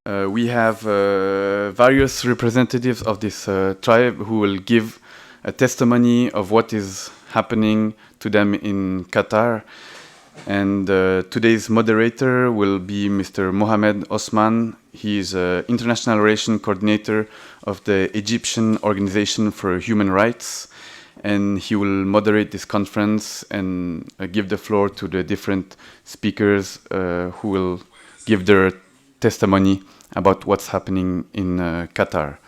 We have various representatives of this tribe who will give a testimony of what is happening to them in Qatar. And today's moderator will be Mr. Mohamed Osman. He is International Relations Coordinator of the Egyptian Organization for Human Rights. And he will moderate this conference and give the floor to the different speakers who will give their testimony about what's happening in Qatar.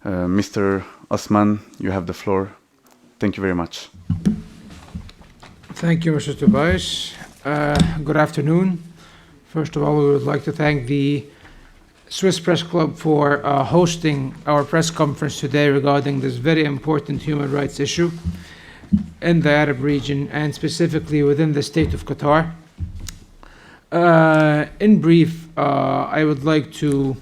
Mr. Osman, you have the floor. Thank you very much. Thank you, Mr. Tobias. Good afternoon. First of all, we would like to thank the Swiss Press Club for hosting our press conference today regarding this very important human rights issue in the Arab region and specifically within the state of Qatar. In brief, I would like to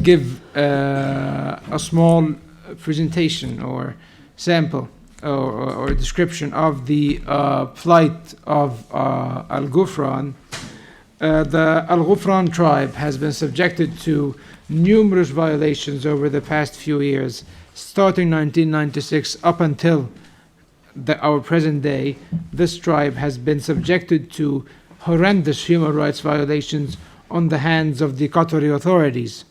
give a small presentation or sample or description of the plight of Al-Ghufran. The Al-Ghufran tribe has been subjected to numerous violations over the past few years, starting 1996 up until our present day. This tribe has been subjected to horrendous human rights violations on the hands of the Qatari authorities.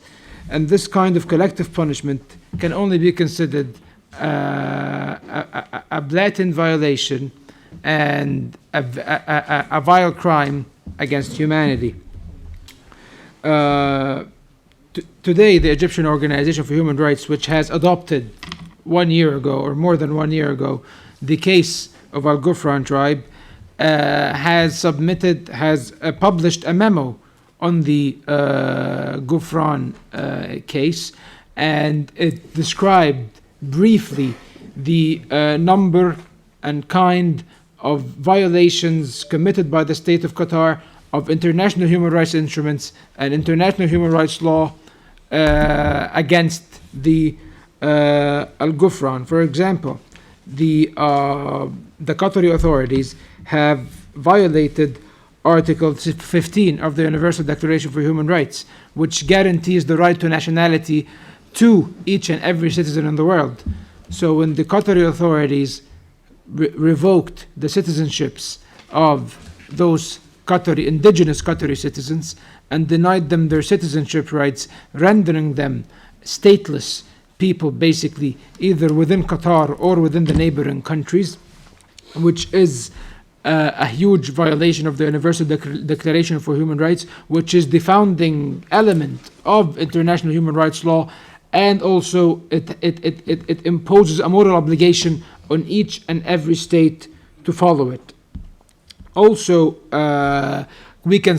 And this kind of collective punishment can only be considered a blatant violation and a vile crime against humanity. Today, the Egyptian Organization for Human Rights, which has adopted 1 year ago or more than 1 year ago the case of Al-Ghufran tribe, has published a memo on the Ghufran case, and it described briefly the number and kind of violations committed by the state of Qatar of international human rights instruments and international human rights law against the Al-Ghufran. For example, the Qatari authorities have violated Article 15 of the Universal Declaration for Human Rights, which guarantees the right to nationality to each and every citizen in the world. So when the Qatari authorities revoked the citizenships of those indigenous Qatari citizens and denied them their citizenship rights, rendering them stateless people basically, either within Qatar or within the neighboring countries, which is a huge violation of the Universal Declaration for Human Rights, which is the founding element of international human rights law, and also it imposes a moral obligation on each and every state to follow it. Also, we can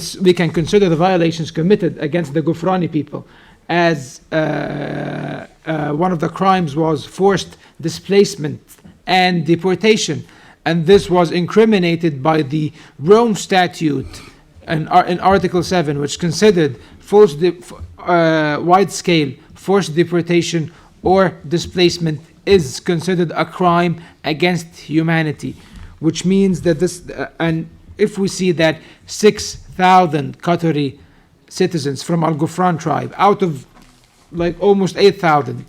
consider the violations committed against the Ghufrani people as one of the crimes was forced displacement and deportation. And this was incriminated by the Rome Statute in Article 7, which considered wide-scale forced deportation or displacement is considered a crime against humanity, which means that and if we see that 6,000 Qatari citizens from Al-Ghufran tribe out of like almost 8,000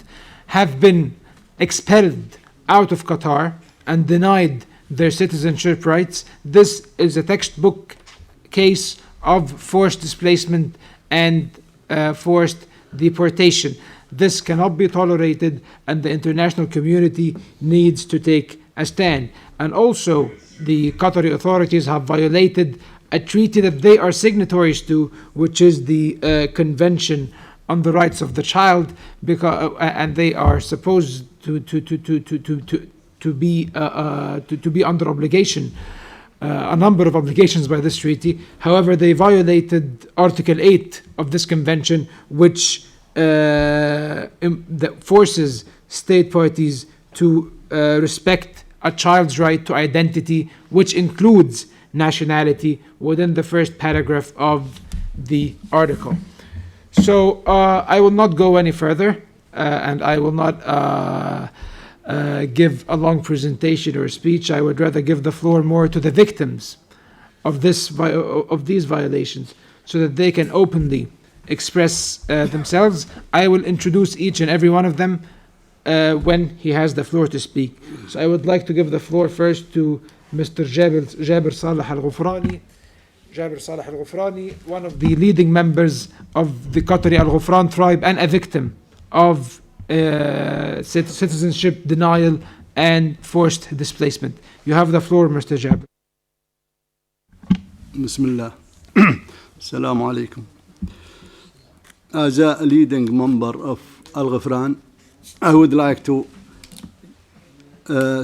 have been expelled out of Qatar and denied their citizenship rights, this is a textbook case of forced displacement and forced deportation. This cannot be tolerated, and the international community needs to take a stand. And also, the Qatari authorities have violated a treaty that they are signatories to, which is the Convention on the Rights of the Child, and they are supposed to be under obligation, a number of obligations by this treaty. However, they violated Article 8 of this convention, which that forces state parties to respect a child's right to identity, which includes nationality, within the first paragraph of the article. So I will not go any further, and I will not give a long presentation or speech. I would rather give the floor more to the victims of these violations, so that they can openly express themselves. I will introduce each and every one of them when he has the floor to speak. So I would like to give the floor first to Mr. Jabir Saleh Al-Ghufrani. Jabir Saleh Al-Ghufrani, one of the leading members of the Qatari Al-Ghufran tribe and a victim of citizenship denial and forced displacement. You have the floor, Mr. Jabir. Bismillah. Assalamu alaikum. As a leading member of Al-Ghufran, I would like to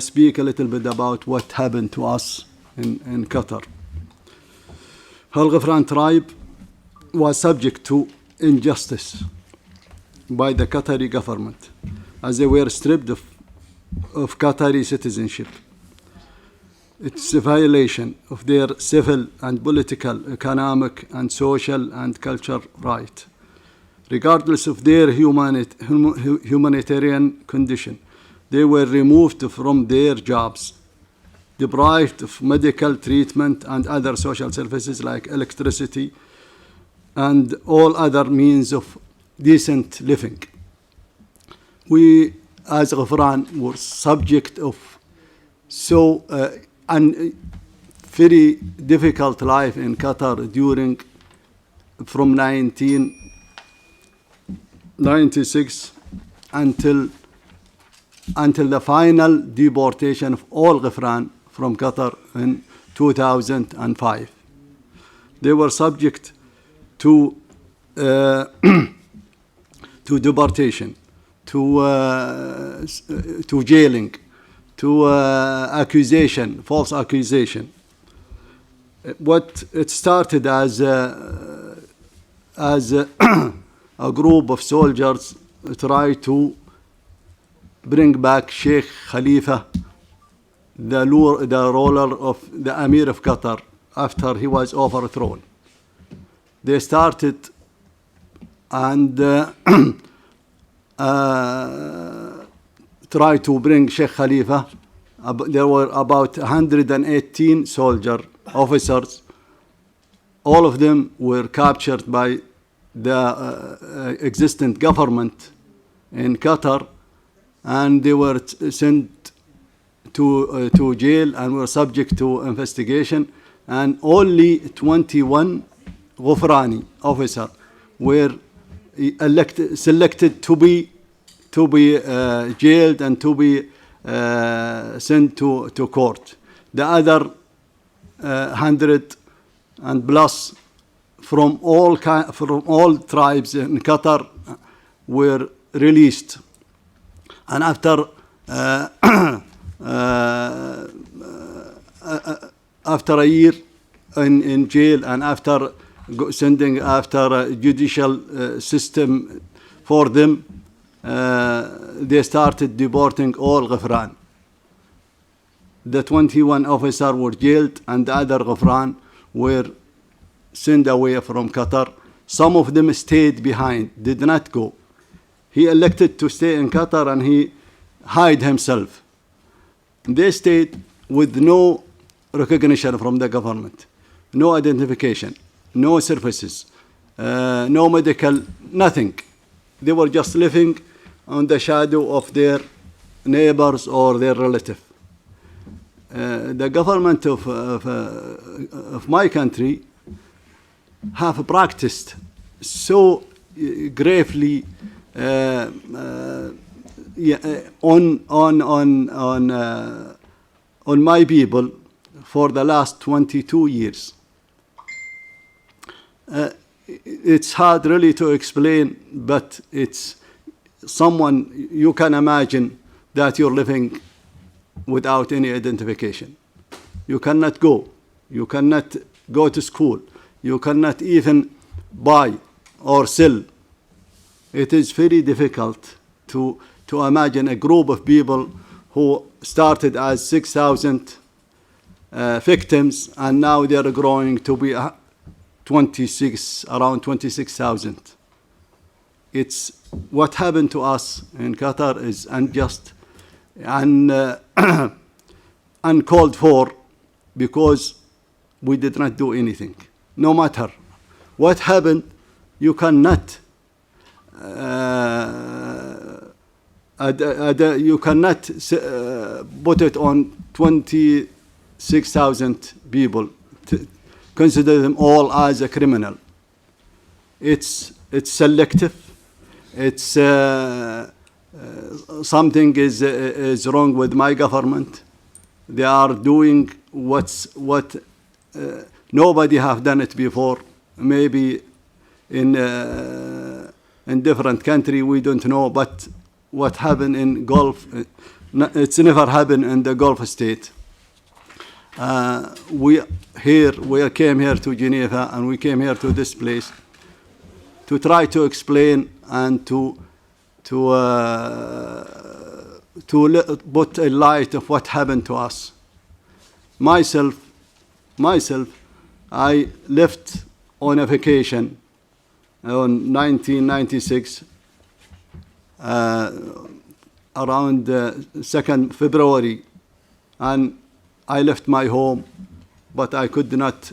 speak a little bit about what happened to us in Qatar. Al-Ghufran tribe was subject to injustice by the Qatari government as they were stripped of Qatari citizenship. It's a violation of their civil and political, economic and social and cultural right, regardless of their humanitarian condition. They were removed from their jobs, deprived of medical treatment and other social services like electricity and all other means of decent living. We, as Ghufran, were subject of and very difficult life in Qatar during from 1996 until the final deportation of all Ghufran from Qatar in 2005. They were subject to deportation, to jailing, to accusation, false accusation. What it started as a group of soldiers try to bring back Sheikh Khalifa, the ruler of the Amer of Qatar, after he was overthrown. They started and try to bring Sheikh Khalifa. There were about 118 officers. All of them were captured by the existent government in Qatar, and they were sent to jail and were subject to investigation. And only 21 Ghufrani officers were selected to be jailed and to be sent to court. The other 100 and plus from all tribes in Qatar were released. And after a year in jail and after sending after a judicial system for them, they started deporting all Ghufran. The 21 officers were jailed and the other Ghufran were sent away from Qatar. Some of them stayed behind, did not go. He elected to stay in Qatar and he hid himself. They stayed with no recognition from the government, no identification, no services, no medical, nothing. They were just living on the shadow of their neighbors or their relative. The government of my country have practiced so gravely on my people for the last 22 years. It's hard really to explain, but it's someone you can imagine that you're living without any identification. You cannot go. You cannot go to school. You cannot even buy or sell. It is very difficult to imagine a group of people who started as 6,000 victims and now they are growing to be around 26,000. It's what happened to us in Qatar is unjust and uncalled for because we did not do anything. No matter what happened, you cannot put it on 26,000 people, consider them all as a criminal. It's selective. It's something is wrong with my government. They are doing what nobody have done it before. Maybe in different country, we don't know, but what happened in Gulf, it's never happened in the Gulf state. We came here to Geneva, and we came here to this place to try to explain and to put a light of what happened to us. Myself, I left on a vacation on 1996, around 2nd February, and I left my home, but I could not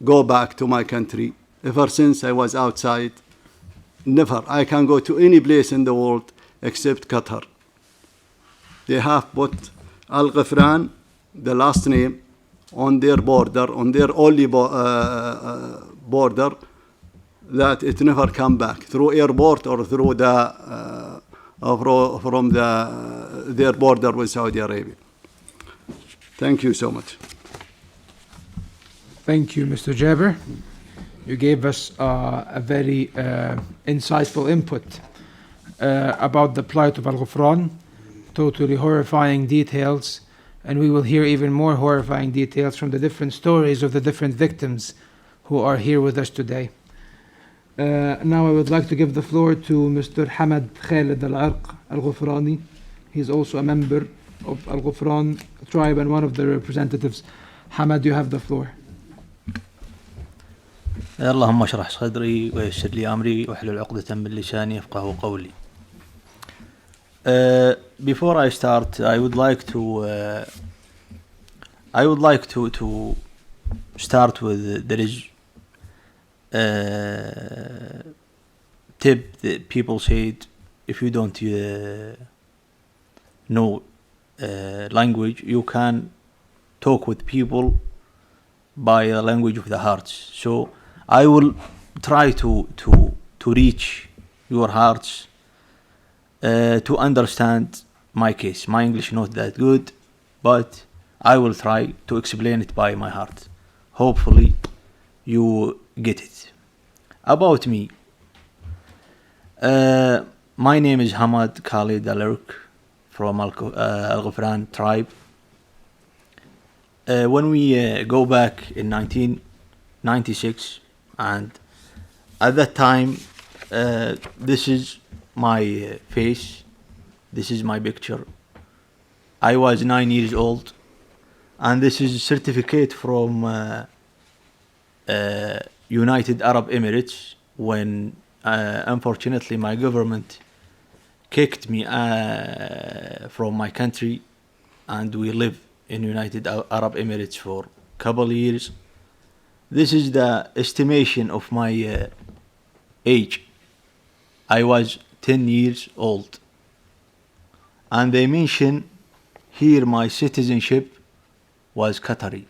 go back to my country. Ever since I was outside, never. I can go to any place in the world except Qatar. They have put Al-Ghufran, the last name, on their border, on their only border, that it never come back through airport or through the from their border with Saudi Arabia. Thank you so much. Thank you, Mr. Jabir. You gave us a very insightful input about the plight of Al-Ghufran, totally horrifying details, and we will hear even more horrifying details from the different stories of the different victims who are here with us today. Now I would like to give the floor to Mr. Hamad Al-Araq Al-Ghufrani. He's also a member of Al-Ghufran tribe and one of the representatives. Hamad, you have the floor. اللهم اشرح صدري ويسر لي أمري واحلل عقدة من لساني يفقهوا قولي. Before I start, I would like to start with there is tip that people said, if you don't know language, you can talk with people by the language of the hearts. So I will try to reach your hearts to understand my case. My English not that good, but I will try to explain it by my heart. Hopefully you get it. About me, my name is Hamad Al-Araq from Al-Ghufran tribe. When we go back in 1996, and at that time, this is my face, this is my picture. I was 9 years old, and this is a certificate from United Arab Emirates when unfortunately my government kicked me from my country, and we live in United Arab Emirates for a couple of years. This is the estimation of my age. I was 10 years old, and they mention here my citizenship was Qatari,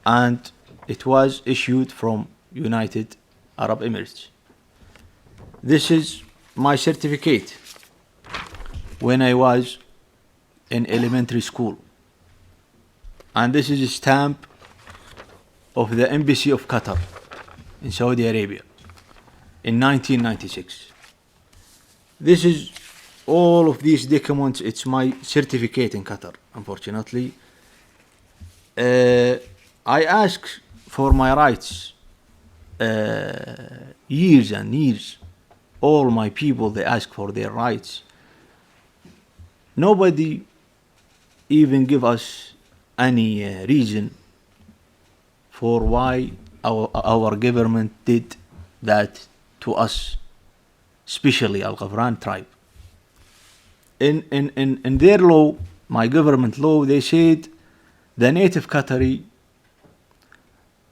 and it was issued from United Arab Emirates. This is my certificate when I was in elementary school, and this is a stamp of the Embassy of Qatar in Saudi Arabia in 1996. This is all of these documents. It's my certificate in Qatar. Unfortunately, I asked for my rights years and years. All my people, they ask for their rights. Nobody even give us any reason for why our government did that to us, especially Al-Ghufran tribe. In their law, my government law, they said the native Qatari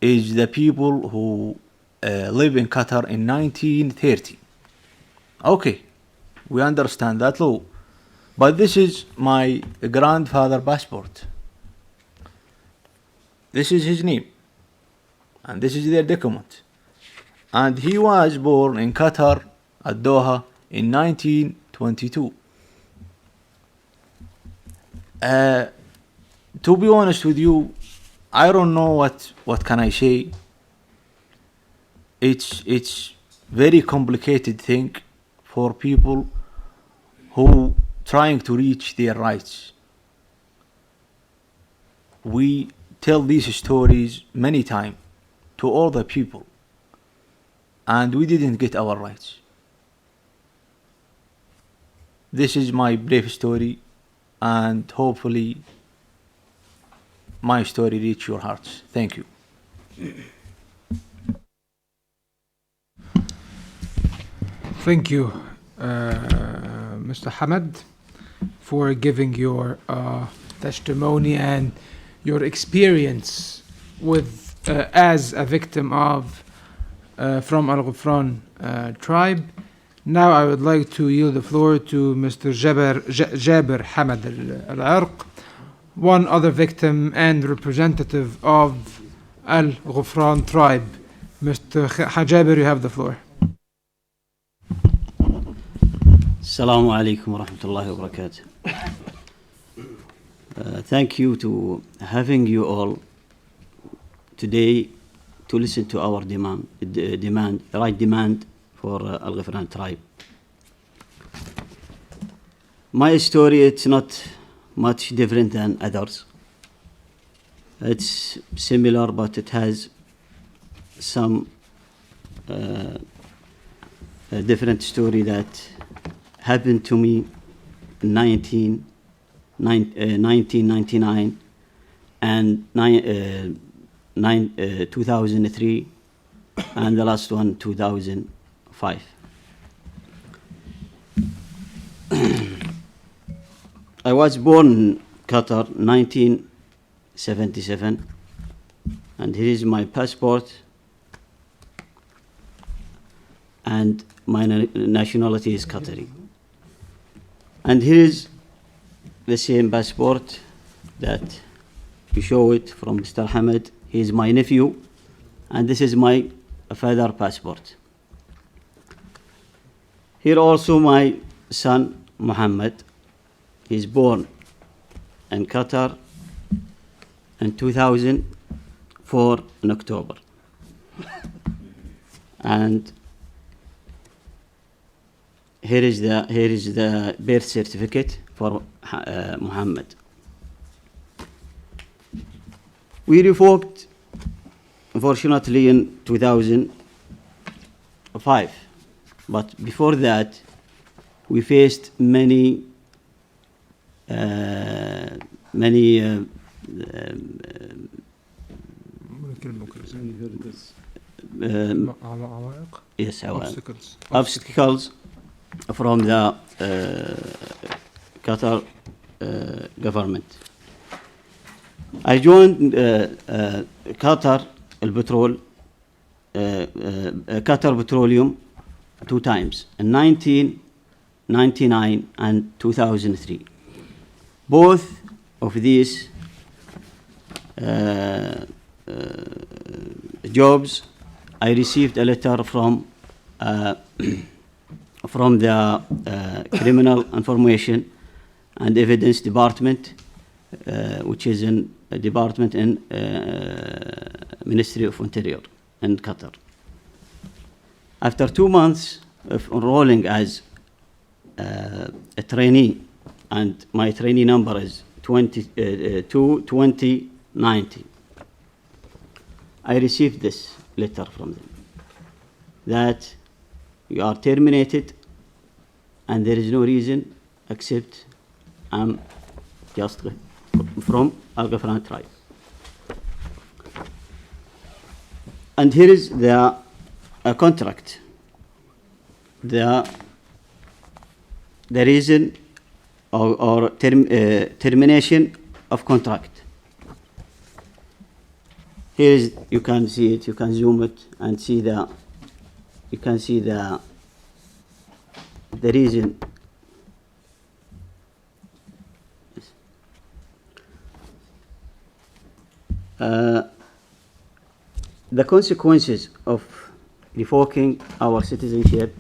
is the people who live in Qatar in 1930. Okay, we understand that law. But this is my grandfather's passport. This is his name. And this is their document. And he was born in Qatar at Doha in 1922. To be honest with you, I don't know what can I say. It's very complicated thing for people who trying to reach their rights. We tell these stories many times to all the people, and we didn't get our rights. This is my brief story, and hopefully my story reach your hearts. Thank you. Thank you, Mr. Hamad, for giving your testimony and your experience with as a victim of from Al-Ghufran tribe. Now I would like to yield the floor to Mr. Jabir Hamad Al-Araq, one other victim and representative of Al-Ghufran tribe. Mr. Jabir, you have the floor. Assalamu alaikum wa rahmatullahi wa barakatuh. Thank you to having you all today to listen to our demand for Al-Ghufran tribe. My story, it's not much different than others. It's similar, but it has some different story that happened to me in 1999 and 2003, and the last one 2005. I was born in Qatar 1977, and here is my passport, and my nationality is Qatari. And here is the same passport that you show it from Mr. Hamad. He is my nephew, and this is my father passport. Here also my son Mohammed. He is born in Qatar in 2004 in October. And here is the birth certificate for Mohammed. We revoked, unfortunately, in 2005, but before that, we faced many obstacles from the Qatar government. I joined Qatar Petroleum 2 times, in 1999 and 2003. Both of these jobs, I received a letter from the Criminal Information and Evidence Department, which is a department in Ministry of Interior in Qatar. After 2 months of enrolling as a trainee, and my trainee number is 2090, I received this letter from them that you are terminated, and there is no reason except I'm just from Al-Ghufran tribe. And here is the contract. The reason or termination of contract. here is, you can see it, you can zoom it and see the, you can see the reason. The consequences of revoking our citizenship: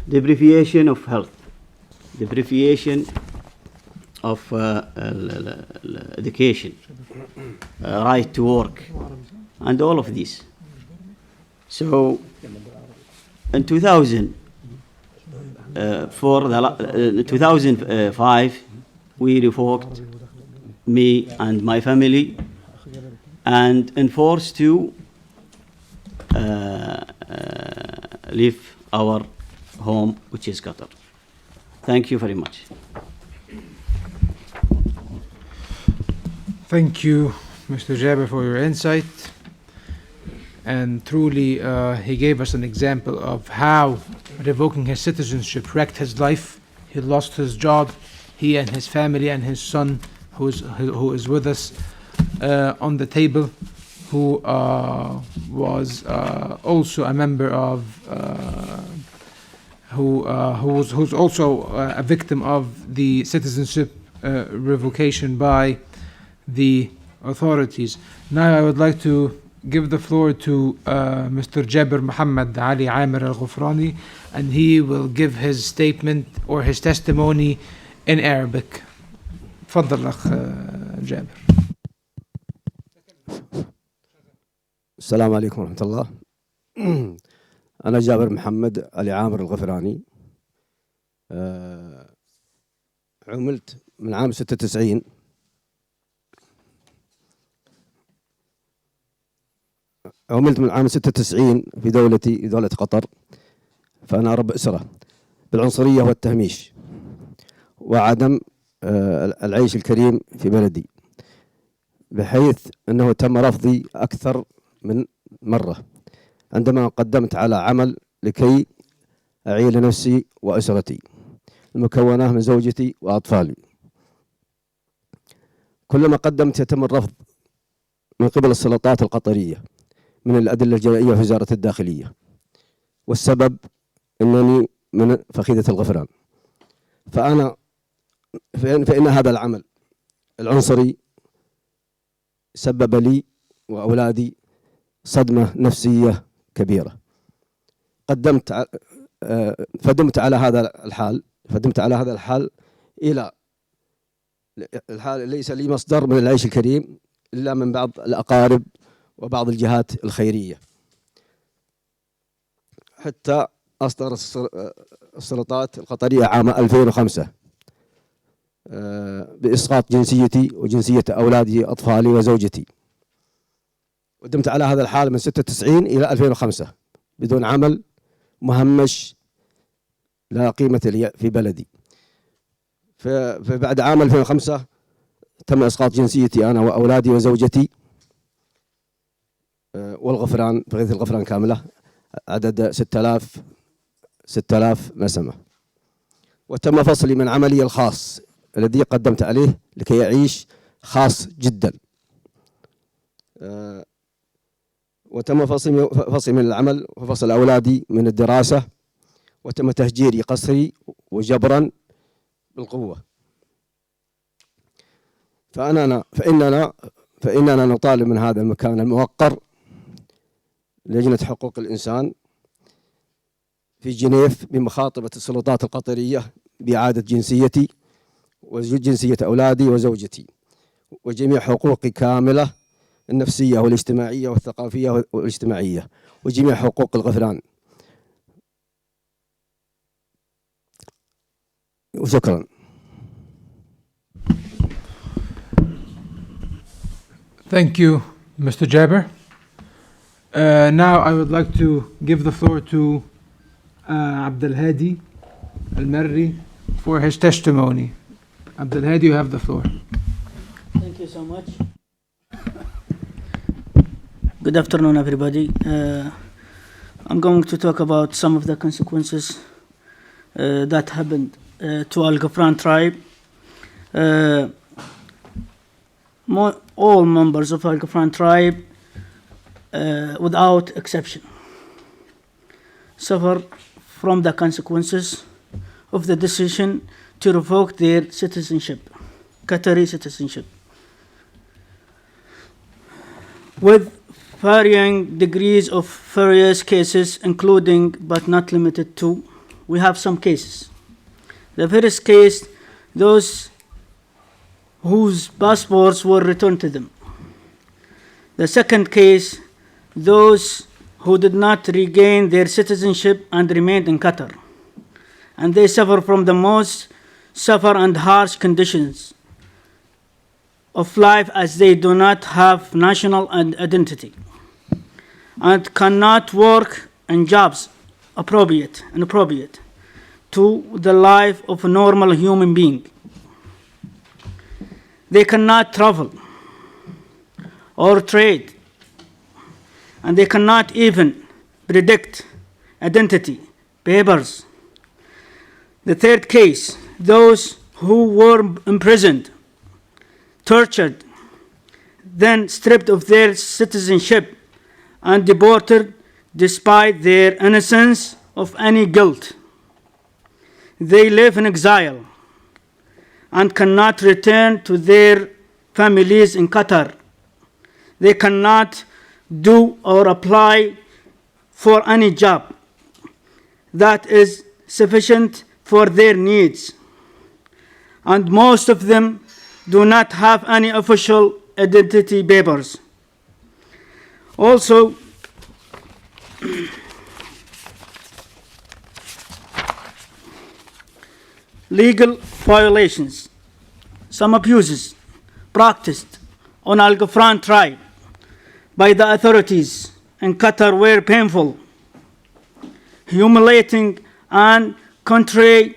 deprivation of health, deprivation of education, right to work, and all of these. So in 2005, we revoked, me and my family, and enforced to leave our home, which is Qatar. Thank you very much. Thank you, Mr. Jabir, for your insight. And truly, he gave us an example of how revoking his citizenship wrecked his life. He lost his job, he and his family and his son, who is with us on the table, who was also a member of, who's also a victim of the citizenship revocation by the authorities. Now I would like to give the floor to Mr. Jabir Mohammed Ali Amer Al-Ghufrani, and he will give his statement or his testimony in Arabic. تفضل أخ جابر. السلام عليكم ورحمة الله. أنا جابر محمد علي عامر الغفراني. عملت من عام 96. عملت من عام 96 في دولتي، دولة قطر. فأنا رب أسرة بالعنصرية والتهميش وعدم العيش الكريم في بلدي، بحيث أنه تم رفضي أكثر من مرة عندما قدمت على عمل لكي أعيل نفسي وأسرتي المكونة من زوجتي وأطفالي. كلما قدمت يتم الرفض من قبل السلطات القطرية من الأدلة الجنائية في وزارة الداخلية، والسبب أنني من فخيدة الغفران. فإن هذا العمل العنصري سبب لي وأولادي صدمة نفسية كبيرة. فدمت على هذا الحال إلى الحال ليس لي مصدر من العيش الكريم إلا من بعض الأقارب وبعض الجهات الخيرية، حتى أصدر السلطات القطرية عام 2005 بإسقاط جنسيتي وجنسية أولادي أطفالي وزوجتي. ودمت على هذا الحال من 96 إلى 2005 بدون عمل، مهمش لا قيمة لي في بلدي. فبعد عام 2005 تم إسقاط جنسيتي أنا وأولادي وزوجتي والغفران، فخيدة الغفران كاملة، عدد 6000 نسمة. وتم فصلي من عملي الخاص الذي قدمت عليه لكي أعيش خاص جدا. وتم فصلي من العمل وفصل أولادي من الدراسة، وتم تهجيري قسري وجبرا بالقوة. فإننا نطالب من هذا المكان الموقر لجنة حقوق الإنسان في جنيف بمخاطبة السلطات القطرية بإعادة جنسيتي وجنسية أولادي وزوجتي وجميع حقوقي كاملة، النفسية والاجتماعية والثقافية والاجتماعية وجميع حقوق الغفران. وشكرا. Thank you, Mr. Jabir. Now I would like to give the floor to Abdul Hadi Al-Marri for his testimony. Abdul Hadi, you have the floor. Thank you so much. Good afternoon, everybody. I'm going to talk about some of the consequences that happened to Al-Ghufran tribe. all members of Al-Ghufran tribe, without exception, suffer from the consequences of the decision to revoke their citizenship, Qatari citizenship, with varying degrees of various cases, including but not limited to. We have some cases. The first case, those whose passports were returned to them. The second case, those who did not regain their citizenship and remained in Qatar, and they suffer from the most severe and harsh conditions of life, as they do not have national identity and cannot work in jobs appropriate to the life of a normal human being. They cannot travel or trade, and they cannot even predict identity papers. The third case, those who were imprisoned, tortured, then stripped of their citizenship and deported despite their innocence of any guilt. They live in exile and cannot return to their families in Qatar. They cannot do or apply for any job that is sufficient for their needs. And most of them do not have any official identity papers. Also, legal violations, some abuses practiced on Al-Ghufran tribe by the authorities in Qatar were painful, humiliating, and contrary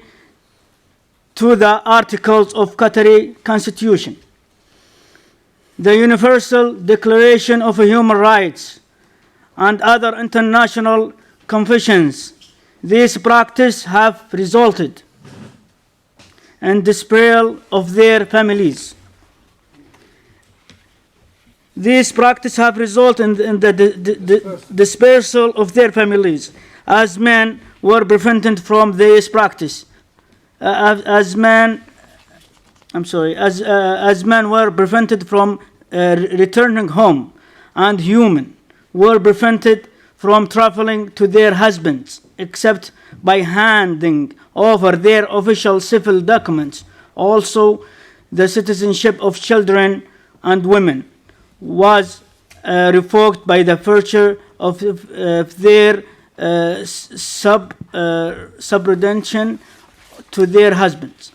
to the articles of Qatari Constitution, the Universal Declaration of Human Rights, and other international conventions. These practices have resulted in dispersal of their families. These practices have resulted in the dispersal of their families, as men were prevented from this practice. As men were prevented from returning home, and women were prevented from traveling to their husbands, except by handing over their official civil documents. Also, the citizenship of children and women was revoked by the virtue of their subordination to their husbands.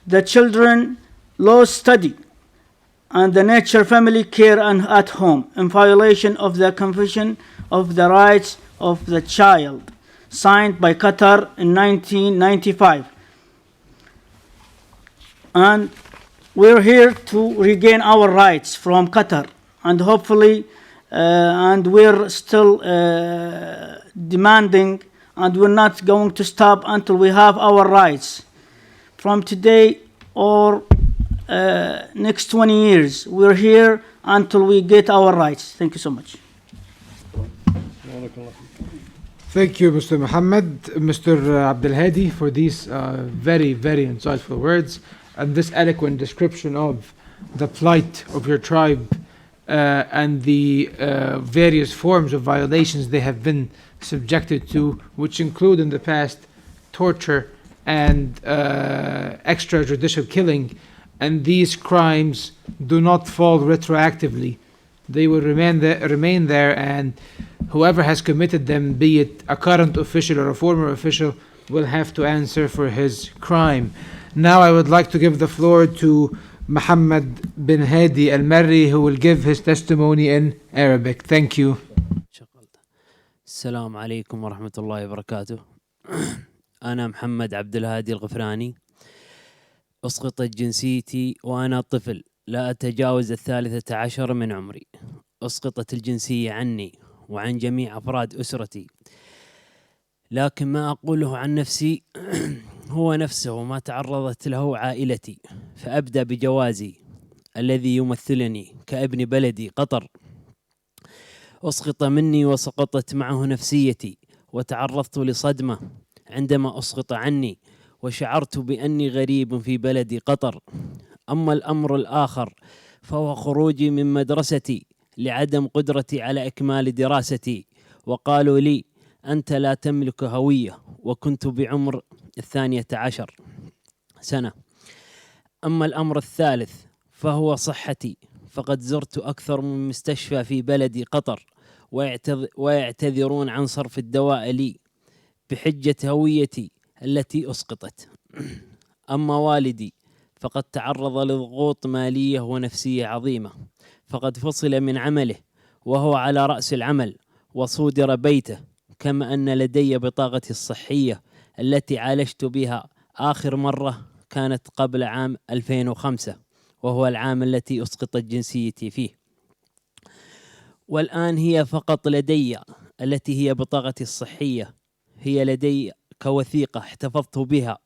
The children lost study and the nature family care at home, in violation of the Convention of the Rights of the Child, signed by Qatar in 1995. And we're here to regain our rights from Qatar, and hopefully, and we're still demanding, and we're not going to stop until we have our rights. From today or next 20 years, we're here until we get our rights. Thank you so much. Thank you, Mr. Mohammed, Mr. Abdul Hadi, for these very, very insightful words and this eloquent description of the plight of your tribe and the various forms of violations they have been subjected to, which include in the past torture and extrajudicial killing. And these crimes do not fall retroactively. They will remain there, and whoever has committed them, be it a current official or a former official, will have to answer for his crime. Now I would like to give the floor to Mohammed bin Hadi Al-Marri, who will give his testimony in Arabic. Thank you. السلام عليكم ورحمة الله وبركاته. أنا محمد عبد الهادي الغفراني. أسقطت جنسيتي وأنا طفل لا أتجاوز 13 من عمري. أسقطت الجنسية عني وعن جميع أفراد أسرتي، لكن ما أقوله عن نفسي هو نفسه ما تعرضت له عائلتي. فأبدأ بجوازي. الذي يمثلني كابن بلدي قطر أسقط مني وسقطت معه نفسيتي، وتعرضت لصدمة عندما أسقط عني، وشعرت بأني غريب في بلدي قطر. أما الأمر الآخر فهو خروجي من مدرستي لعدم قدرتي على إكمال دراستي، وقالوا لي أنت لا تملك هوية، وكنت بعمر 12 سنة. أما الأمر الثالث فهو صحتي، فقد زرت أكثر من مستشفى في بلدي قطر ويعتذرون عن صرف الدواء لي بحجة هويتي التي أسقطت. أما والدي فقد تعرض لضغوط مالية ونفسية عظيمة، فقد فصل من عمله وهو على رأس العمل وصودر بيته، كما أن لدي بطاقتي الصحية التي عالجت بها آخر مرة كانت قبل عام 2005، وهو العام التي أسقطت جنسيتي فيه. والآن هي فقط لدي التي هي بطاقتي الصحية، هي لدي كوثيقة احتفظت بها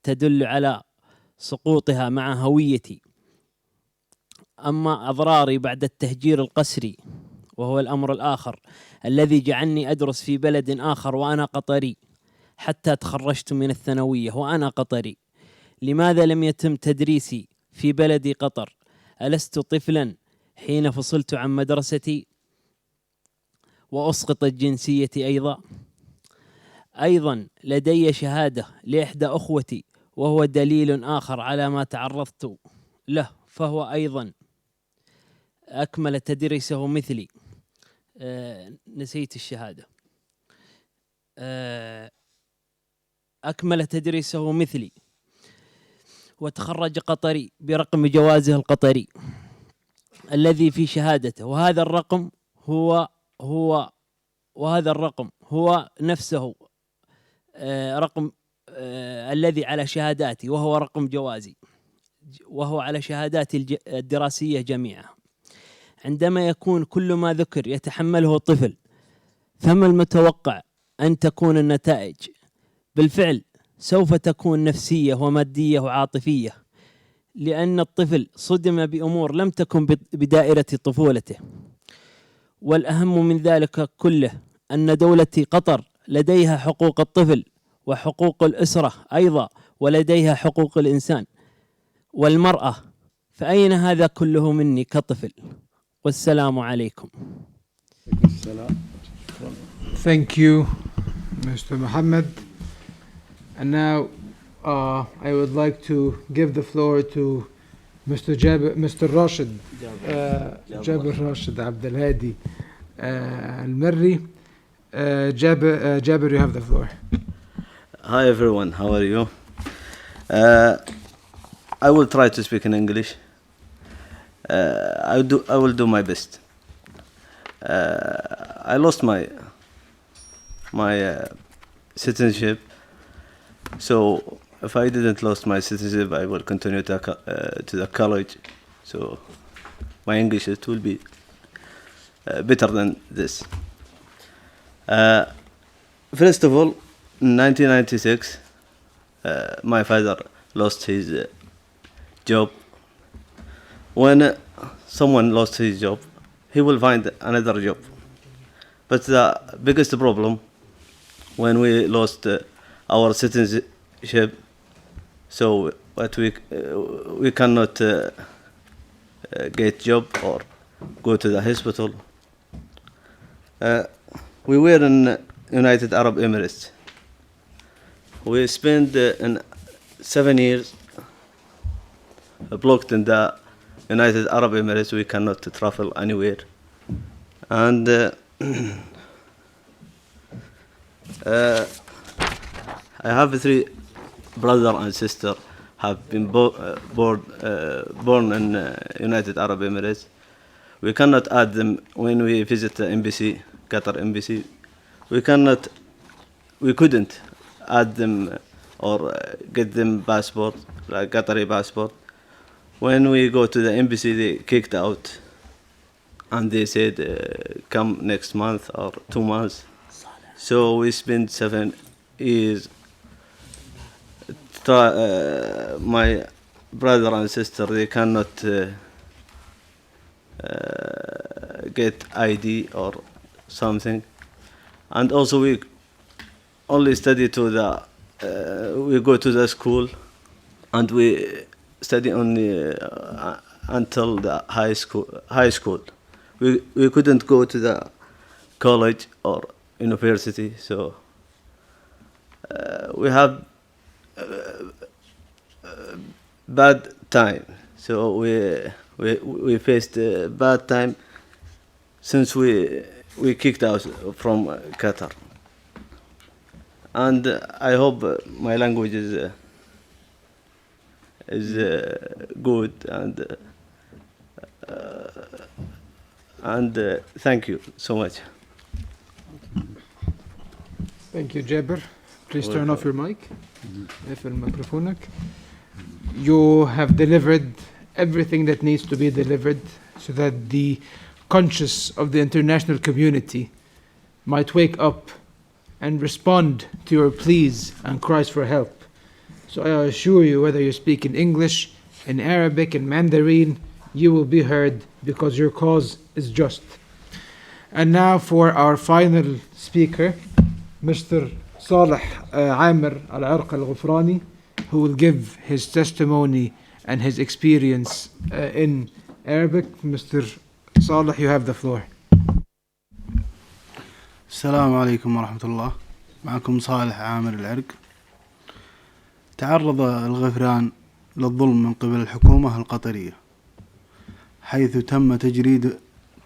تدل على سقوطها مع هويتي. أما أضراري بعد التهجير القسري، وهو الأمر الآخر الذي جعلني أدرس في بلد آخر وأنا قطري حتى تخرجت من الثانوية وأنا قطري. لماذا لم يتم تدريسي في بلدي قطر؟ ألست طفلا حين فصلت عن مدرستي وأسقطت جنسيتي أيضا لدي شهادة لإحدى أخوتي، وهو دليل آخر على ما تعرضت له، فهو أيضا أكمل تدريسه مثلي. نسيت الشهادة. أكمل تدريسه مثلي وتخرج قطري برقم جوازه القطري الذي في شهادته، وهذا الرقم هو نفسه رقم الذي على شهاداتي، وهو رقم جوازي، وهو على شهاداتي الدراسية جميعها. عندما يكون كل ما ذكر يتحمله الطفل، فما المتوقع أن تكون النتائج؟ بالفعل سوف تكون نفسية ومادية وعاطفية، لأن الطفل صدم بأمور لم تكن بدائرة طفولته. والأهم من ذلك كله أن دولة قطر لديها حقوق الطفل وحقوق الأسرة أيضا، ولديها حقوق الإنسان والمرأة، فأين هذا كله مني كطفل؟ والسلام عليكم. Thank you, Mr. Mohammed. And now I would like to give the floor to Mr. Jabir, Mr. Rashed, Jabir Rashed Abdul Hadi Al-Marri. Jabir, you have the floor. Hi everyone, how are you? I will try to speak in English. I will do my best. I lost my citizenship, so if I didn't lose my citizenship, I will continue to the college. So my English it will be better than this. First of all, in 1996, my father lost his job. When someone lost his job, he will find another job. But the biggest problem, when we lost our citizenship, so what we cannot get job or go to the hospital. We were in United Arab Emirates. We spent 7 years blocked in the United Arab Emirates. We cannot travel anywhere. And I have 3 brothers and sisters have been born in United Arab Emirates. We cannot add them when we visit the embassy, Qatar embassy. We couldn't add them or get them passport, like Qatari passport. When we go to the embassy, they kicked out, and they said, come next month or 2 months. So we spent 7 years. My brother and sister, they cannot get ID or something. And also we only study to the, we go to the school and we study only until the high school. We couldn't go to the college or university, so we have bad time. So we faced a bad time since we kicked out from Qatar. And I hope my language is good, and thank you so much. Thank you, Jabir. Please turn off your mic. اقفل ميكروفونك. You have delivered everything that needs to be delivered so that the conscience of the international community might wake up and respond to your pleas and cries for help. So I assure you, whether you speak in English, in Arabic, in Mandarin, you will be heard because your cause is just. And now for our final speaker, Mr. Saleh Amer Al-Araq Al-Ghufrani, who will give his testimony and his experience in Arabic. Mr. Saleh, you have the floor. السلام عليكم ورحمة الله. معكم صالح عامر العرق. تعرض الغفران للظلم من قبل الحكومة القطرية، حيث تم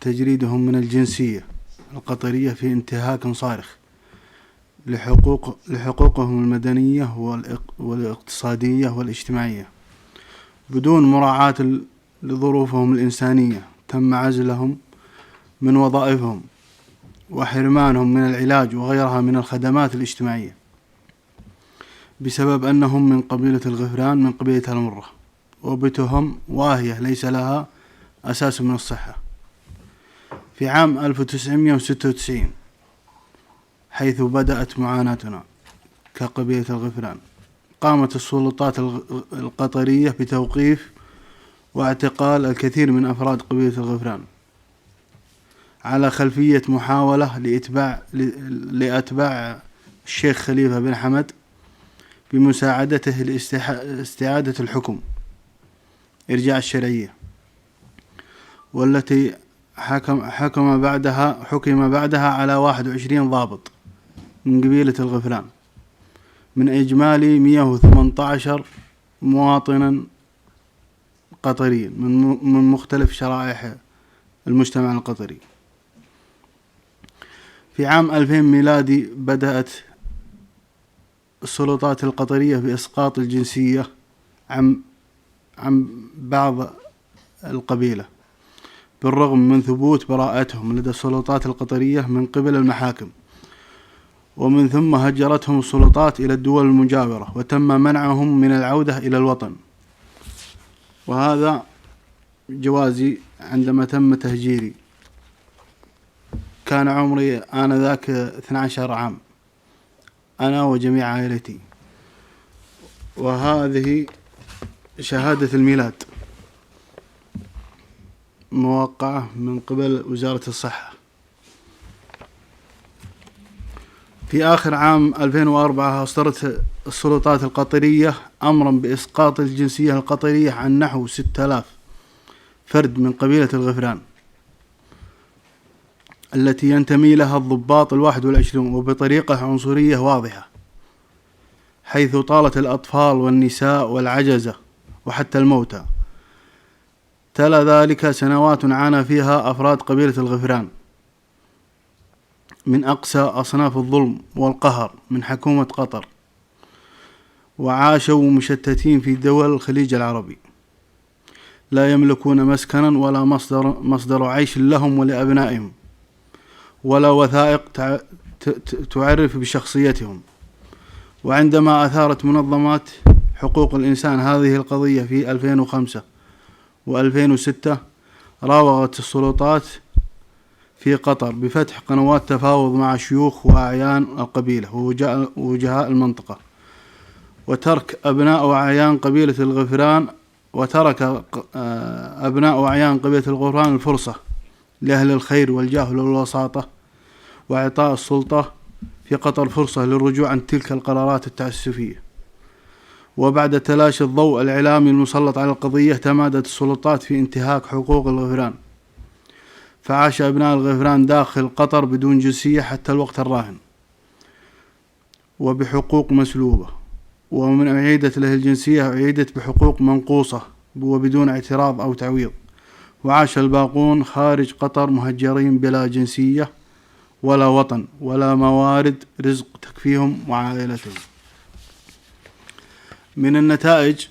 تجريدهم من الجنسية القطرية في انتهاك صارخ لحقوقهم المدنية والاقتصادية والاجتماعية بدون مراعاة لظروفهم الإنسانية. تم عزلهم من وظائفهم وحرمانهم من العلاج وغيرها من الخدمات الاجتماعية بسبب أنهم من قبيلة الغفران من قبيلة المرة، وبتهم واهية ليس لها أساس من الصحة. في عام 1996 حيث بدأت معاناتنا كقبيلة الغفران، قامت السلطات القطرية بتوقيف واعتقال الكثير من أفراد قبيلة الغفران على خلفية محاولة لأتباع الشيخ خليفة بن حمد بمساعدته لاستعادة الحكم إرجاع الشرعية، والتي حكم بعدها على 21 ضابط من قبيلة الغفران من إجمالي 118 مواطنا قطريا من مختلف شرائح المجتمع القطري. في عام 2000 ميلادي بدأت السلطات القطرية بإسقاط الجنسية عن بعض القبيلة بالرغم من ثبوت براءتهم لدى السلطات القطرية من قبل المحاكم، ومن ثم هجرتهم السلطات إلى الدول المجاورة وتم منعهم من العودة إلى الوطن. وهذا جوازي عندما تم تهجيري، كان عمري آنذاك 12 عام أنا وجميع عائلتي. وهذه شهادة الميلاد موقعة من قبل وزارة الصحة. في آخر عام 2004 أصدرت السلطات القطرية أمرا بإسقاط الجنسية القطرية عن نحو 6000 فرد من قبيلة الغفران التي ينتمي لها الضباط 21 وبطريقة عنصرية واضحة، حيث طالت الأطفال والنساء والعجزة وحتى الموتى. تلا ذلك سنوات عانى فيها أفراد قبيلة الغفران من أقسى أصناف الظلم والقهر من حكومة قطر، وعاشوا مشتتين في دول الخليج العربي، لا يملكون مسكنا ولا مصدر عيش لهم ولأبنائهم، ولا وثائق تعرف بشخصيتهم. وعندما أثارت منظمات حقوق الإنسان هذه القضية في 2005 و2006 راوغت السلطات في قطر بفتح قنوات تفاوض مع شيوخ وأعيان القبيلة ووجهاء المنطقة، وترك أبناء وأعيان قبيلة الغفران وترك أبناء وأعيان قبيلة الغفران الفرصة لأهل الخير والجاه والوساطة وإعطاء السلطة في قطر فرصة للرجوع عن تلك القرارات التعسفية. وبعد تلاشي الضوء الإعلامي المسلط على القضية تمادت السلطات في انتهاك حقوق الغفران، فعاش أبناء الغفران داخل قطر بدون جنسية حتى الوقت الراهن وبحقوق مسلوبة، ومن أعيدت له الجنسية أعيدت بحقوق منقوصة وبدون اعتراض أو تعويض. وعاش الباقون خارج قطر مهجرين بلا جنسية ولا وطن ولا موارد رزق تكفيهم وعائلتهم. من النتائج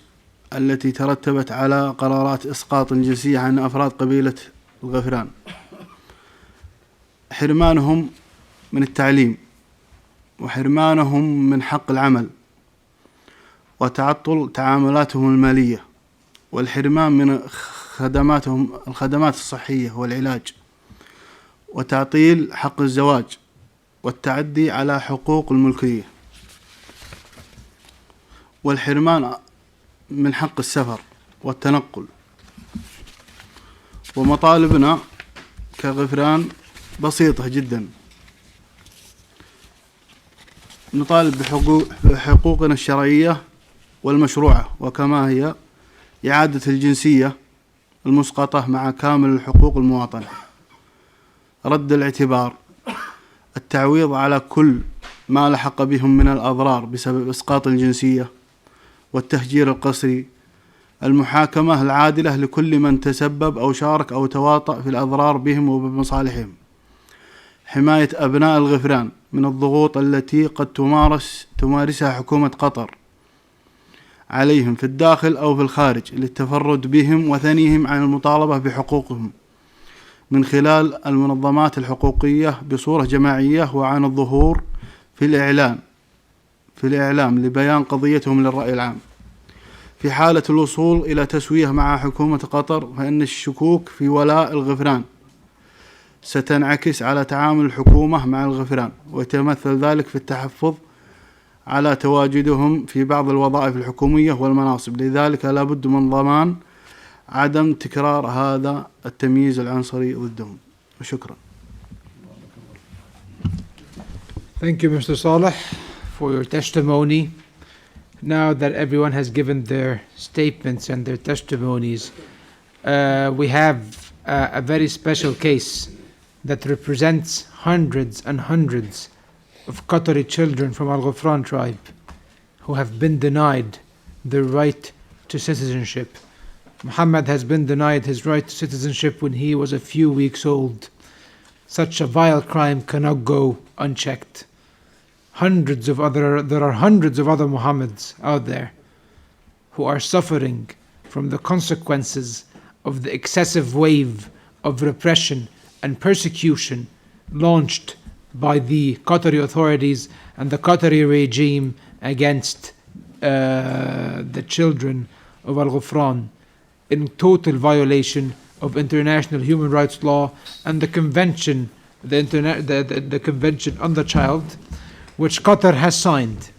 التي ترتبت على قرارات إسقاط الجنسية عن أفراد قبيلة الغفران: حرمانهم من التعليم، وحرمانهم من حق العمل، وتعطل تعاملاتهم المالية، والحرمان من الخدمات الصحية والعلاج، وتعطيل حق الزواج، والتعدي على حقوق الملكية، والحرمان من حق السفر والتنقل. ومطالبنا كغفران بسيطة جدا، نطالب بحقوقنا الشرعية والمشروعة وكما هي إعادة الجنسية المسقطة مع كامل الحقوق المواطنة، رد الاعتبار، التعويض على كل ما لحق بهم من الأضرار بسبب إسقاط الجنسية، والتهجير القسري، المحاكمة العادلة لكل من تسبب أو شارك أو تواطأ في الأضرار بهم وبمصالحهم، حماية أبناء الغفران من الضغوط التي قد تمارسها حكومة قطر عليهم في الداخل أو في الخارج للتفرد بهم وثنيهم عن المطالبة بحقوقهم من خلال المنظمات الحقوقية بصورة جماعية، وعن الظهور في الإعلام لبيان قضيتهم للرأي العام. في حالة الوصول إلى تسوية مع حكومة قطر فإن الشكوك في ولاء الغفران ستنعكس على تعامل الحكومة مع الغفران، ويتمثل ذلك في التحفظ على تواجدهم في بعض الوظائف الحكومية والمناصب. لذلك لا بد من ضمان عدم تكرار هذا التمييز العنصري ضدهم. وشكرا. Thank you, Mr. Saleh, for your testimony. Now that everyone has given their statements and their testimonies, we have a very special case that represents hundreds and hundreds of Qatari children from Al-Ghufran tribe who have been denied the right to citizenship. Mohammed has been denied his right to citizenship when he was a few weeks old. Such a vile crime cannot go unchecked. There are hundreds of other Mohammeds out there who are suffering from the consequences of the excessive wave of repression and persecution launched by the Qatari authorities and the Qatari regime against the children of Al-Ghufran, in total violation of international human rights law and the convention, the Convention on the Child, which Qatar has signed.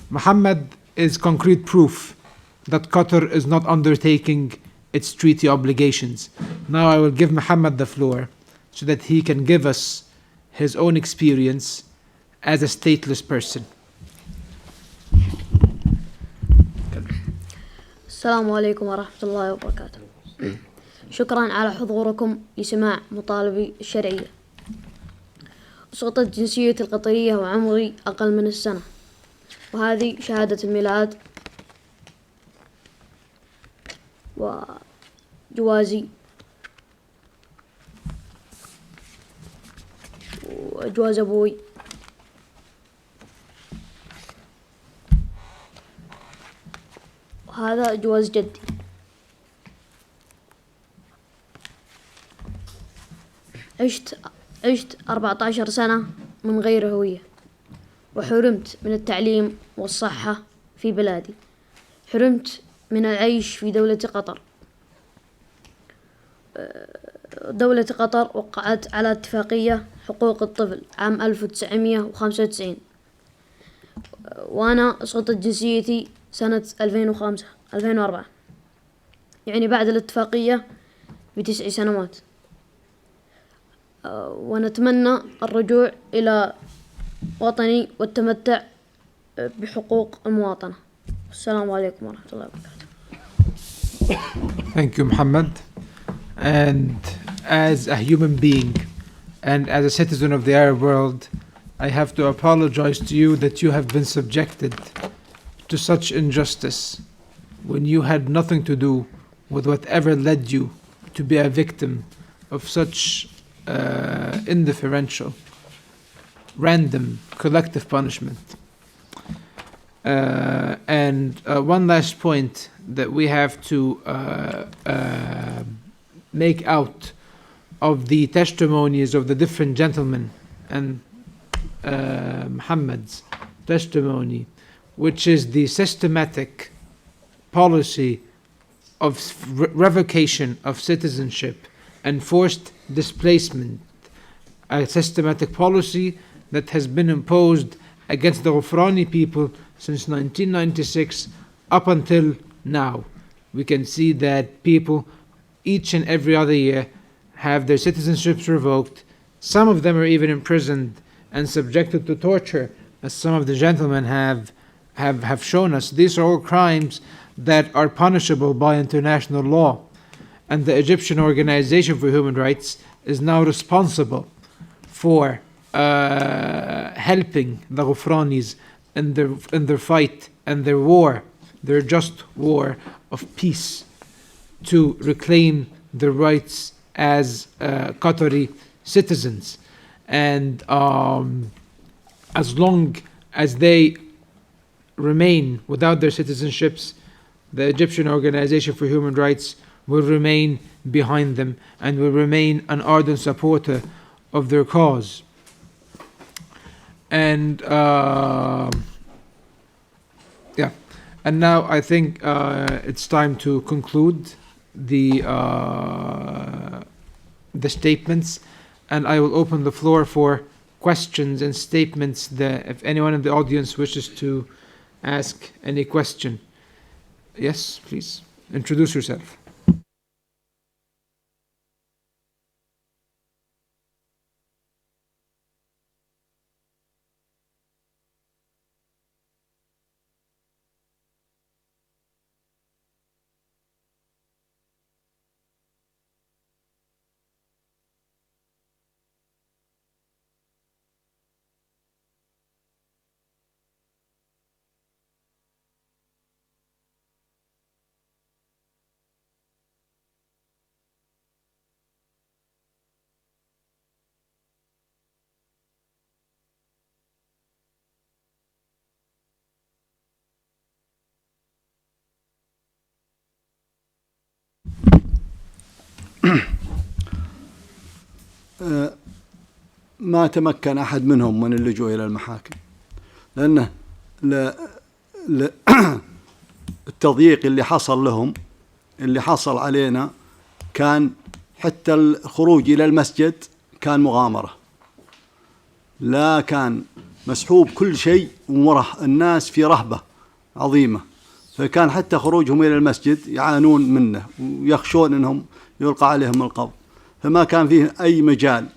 Mohammed is concrete proof that Qatar is not undertaking its treaty obligations. Now I will give Mohammed the floor so that he can give us his own experience as a stateless person. السلام عليكم ورحمة الله وبركاته. شكرا على حضوركم لسماع مطالبي الشرعية. سقطت جنسيتي القطرية وعمري أقل من السنة، وهذه شهادة الميلاد وجوازي وجواز أبوي وهذا جواز جدي. عشت 14 سنة من غير هوية، وحرمت من التعليم والصحة في بلادي، حرمت من العيش في دولة قطر. دولة قطر وقعت على اتفاقية حقوق الطفل عام 1995، وأنا سقطت جنسيتي سنة 2004. يعني بعد الاتفاقية ب9 سنوات. ونتمنى الرجوع إلى وطني والتمتع بحقوق المواطنة. السلام عليكم ورحمة الله وبركاته. Thank you, Mohammed. And as a human being and as a citizen of the Arab world, I have to apologize to you that you have been subjected to such injustice when you had nothing to do with whatever led you to be a victim of such indifferential, random, collective punishment. And one last point that we have to make out of the testimonies of the different gentlemen and Muhammad's testimony, which is the systematic policy of revocation of citizenship and forced displacement, a systematic policy that has been imposed against the Ghufrani people since 1996 up until now. We can see that people each and every other year have their citizenships revoked. Some of them are even imprisoned and subjected to torture, as some of the gentlemen have shown us. These are all crimes that are punishable by international law. And the Egyptian Organization for Human Rights is now responsible for helping the Ghufranis in their fight and their war, their just war of peace, to reclaim their rights as Qatari citizens. And as long as they remain without their citizenships, the Egyptian Organization for Human Rights will remain behind them and will remain an ardent supporter of their cause. And and now I think it's time to conclude the statements, and I will open the floor for questions and statements. If anyone in the audience wishes to ask any question. Yes, please introduce yourself. ما تمكن أحد منهم من اللجوء إلى المحاكم، لأنه التضييق اللي حصل لهم، اللي حصل علينا، كان حتى الخروج إلى المسجد كان مغامرة، لا كان مسحوب كل شيء، الناس في رهبة عظيمة، فكان حتى خروجهم إلى المسجد يعانون منه ويخشون أنهم يلقى عليهم القبض، فما كان فيه أي مجال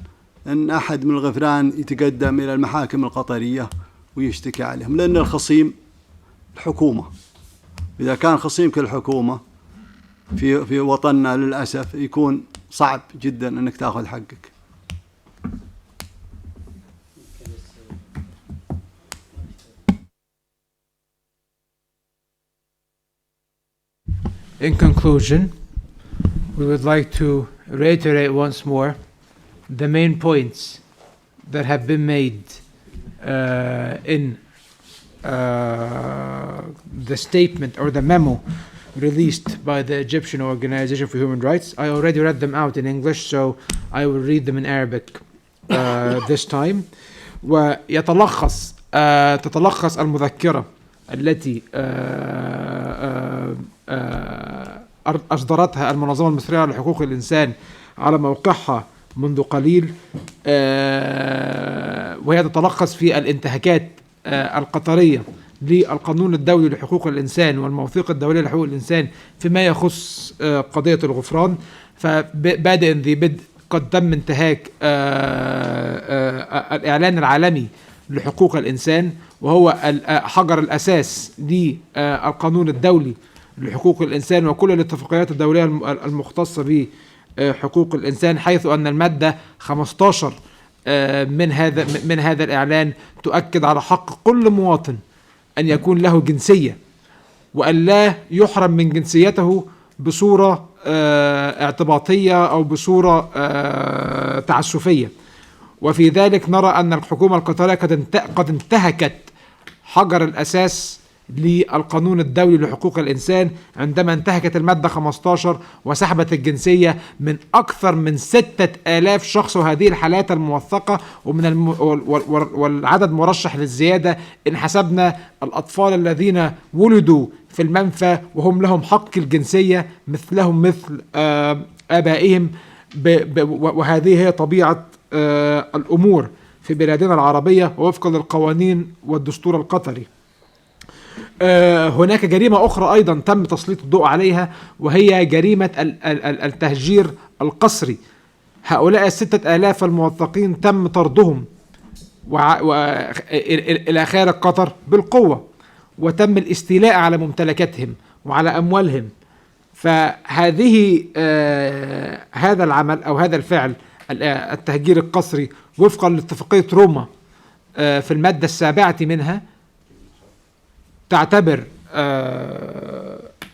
أن أحد من الغفران يتقدم إلى المحاكم القطرية ويشتكي عليهم، لأن الخصيم الحكومة. إذا كان خصيمك الحكومة في وطننا للأسف يكون صعب جدا أنك تأخذ حقك. In conclusion, we would like to reiterate once more the main points that have been made in the statement or the memo released by the Egyptian Organization for Human Rights. I already read them out in English, so I will read them in Arabic this time. تتلخص المذكرة التي أصدرتها المنظمة المصرية لحقوق الإنسان على موقعها منذ قليل، وهي تتلخص في الانتهاكات القطرية للقانون الدولي لحقوق الإنسان والمواثيق الدولية لحقوق الإنسان فيما يخص قضية الغفران. فبادئ ذي بدء قد تم انتهاك الإعلان العالمي لحقوق الإنسان، وهو حجر الأساس للقانون الدولي لحقوق الإنسان وكل الاتفاقيات الدولية المختصة بحقوق الإنسان، حيث أن المادة 15 من هذا الإعلان تؤكد على حق كل مواطن أن يكون له جنسية، وأن لا يحرم من جنسيته بصورة اعتباطية أو بصورة تعسفية. وفي ذلك نرى أن الحكومة القطرية قد انتهكت حجر الأساس للقانون الدولي لحقوق الإنسان عندما انتهكت المادة 15 وسحبت الجنسية من أكثر من 6,000 شخص، وهذه الحالات الموثقة والعدد مرشح للزيادة إن حسبنا الأطفال الذين ولدوا في المنفى وهم لهم حق الجنسية مثلهم مثل آبائهم، وهذه هي طبيعة الأمور في بلادنا العربية ووفقا للقوانين والدستور القطري. هناك جريمة أخرى أيضا تم تسليط الضوء عليها، وهي جريمة التهجير القسري. هؤلاء 6,000 الموثقين تم طردهم إلى خارج قطر بالقوة، وتم الاستيلاء على ممتلكاتهم وعلى أموالهم. فهذه هذا العمل أو هذا الفعل التهجير القسري وفقا لاتفاقية روما في المادة 7 منها تعتبر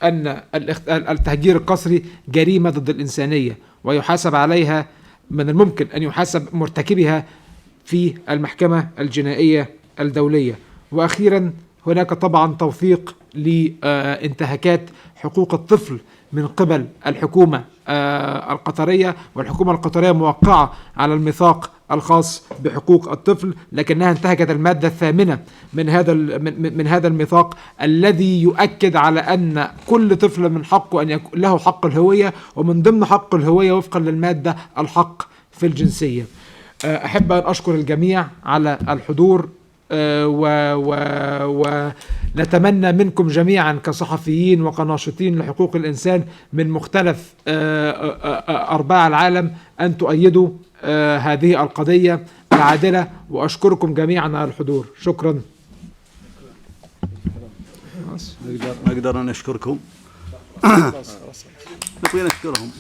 أن التهجير القسري جريمة ضد الإنسانية، ويحاسب عليها، من الممكن أن يحاسب مرتكبها في المحكمة الجنائية الدولية. وأخيرا هناك طبعا توثيق لانتهاكات حقوق الطفل من قبل الحكومة القطرية، والحكومة القطرية موقعة على الميثاق الخاص بحقوق الطفل، لكنها انتهكت المادة 8 من هذا الميثاق الذي يؤكد على أن كل طفل من حقه أن يكون له حق الهوية، ومن ضمن حق الهوية وفقا للمادة الحق في الجنسية. أحب أن أشكر الجميع على الحضور، ونتمنى منكم جميعا كصحفيين وكناشطين لحقوق الإنسان من مختلف أرباع العالم أن تؤيدوا هذه القضية العادلة، وأشكركم جميعا على الحضور. شكرا. نقدر نشكركم. نبغي نشكرهم.